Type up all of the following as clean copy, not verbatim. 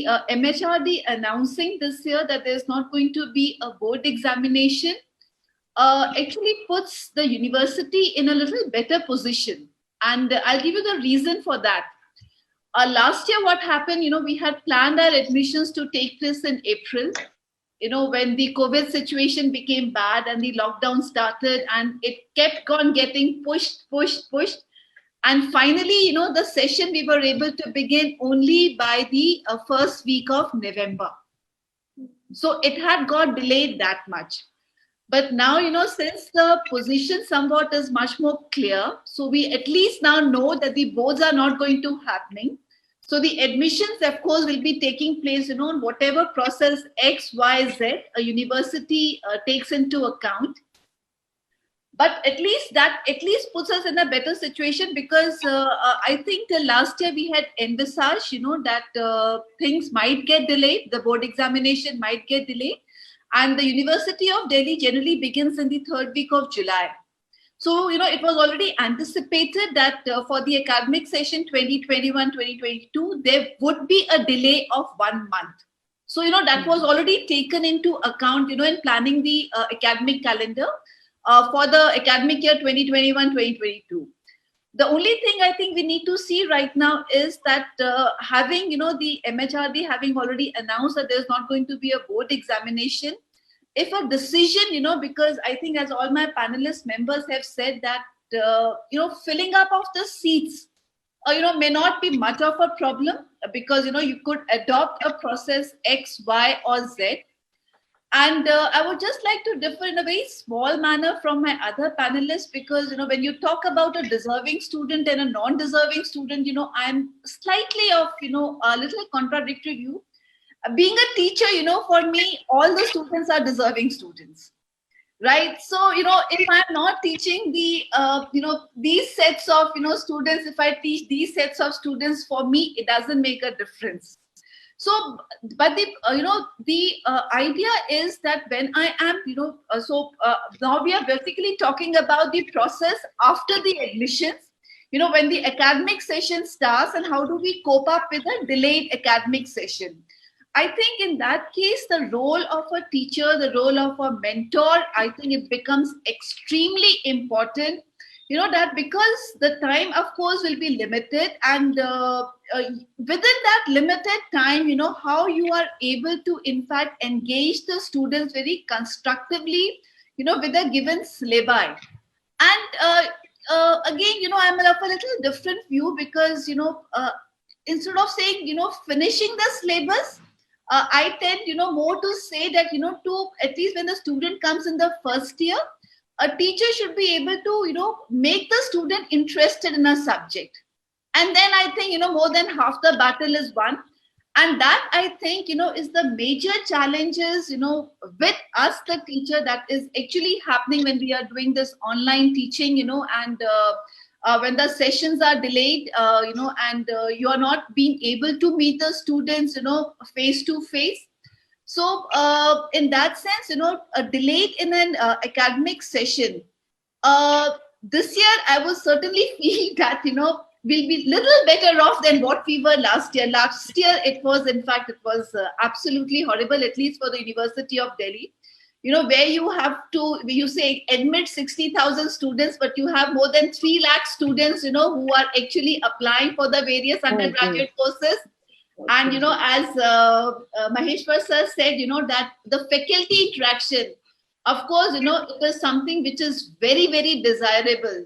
MHRD announcing this year that there's not going to be a board examination actually puts the university in a little better position. And I'll give you the reason for that. Last year, what happened, we had planned our admissions to take place in April, when the COVID situation became bad and the lockdown started, and it kept on getting pushed. And finally, the session we were able to begin only by the first week of November. So it had got delayed that much. But now, since the position somewhat is much more clear, so we at least now know that the boards are not going to happening. So the admissions, of course, will be taking place, on whatever process X, Y, Z a university takes into account. But at least puts us in a better situation, because I think last year we had envisaged, that things might get delayed, the board examination might get delayed. And the University of Delhi generally begins in the third week of July. So, it was already anticipated that for the academic session 2021-2022, there would be a delay of 1 month. So, that was already taken into account, in planning the academic calendar for the academic year 2021-2022. The only thing I think we need to see right now is that having, the MHRD having already announced that there's not going to be a board examination, if a decision, because I think as all my panelist members have said that, filling up of the seats, may not be much of a problem, because, you could adopt a process X, Y, or Z. And I would just like to differ in a very small manner from my other panelists, because, when you talk about a deserving student and a non-deserving student, I'm slightly of, a little contradictory view. Being a teacher, for me, all the students are deserving students, right? So, if I'm not teaching the, these sets of, students, if I teach these sets of students, for me, it doesn't make a difference. So, but the, idea is that when I am, now we are basically talking about the process after the admissions, when the academic session starts, and how do we cope up with a delayed academic session. I think in that case, the role of a teacher, the role of a mentor, I think it becomes extremely important, that because the time, of course, will be limited, and within that limited time, how you are able to, in fact, engage the students very constructively, with a given syllabi. And again, I'm of a little different view, because, instead of saying, finishing the syllabus, I tend, more to say that, to at least when the student comes in the first year, a teacher should be able to, make the student interested in a subject. And then I think, more than half the battle is won. And that, I think, is the major challenges, with us, the teacher, that is actually happening when we are doing this online teaching, and when the sessions are delayed, and you are not being able to meet the students, face to face. So in that sense, a delayed in an academic session, this year, I will certainly feel that, we'll be little better off than what we were last year. Last year, it was absolutely horrible, at least for the University of Delhi. Where you have to, you say, admit 60,000 students, but you have more than 3 lakh students, who are actually applying for the various undergraduate courses. And, as Maheshwar sir said, that the faculty interaction, of course, it is something which is very, very desirable,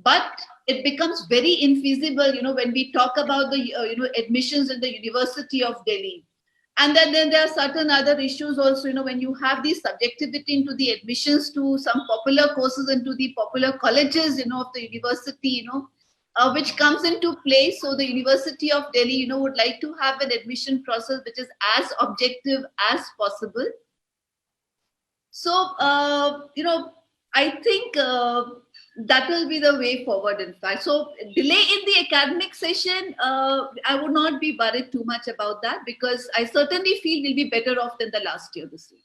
but it becomes very infeasible, when we talk about the, admissions in the University of Delhi. And then there are certain other issues also, when you have the subjectivity into the admissions to some popular courses into the popular colleges, of the university, which comes into play. So the University of Delhi, would like to have an admission process which is as objective as possible. So, I think that will be the way forward, in fact. So delay in the academic session, I would not be worried too much about that, because I certainly feel we'll be better off than the last year this year.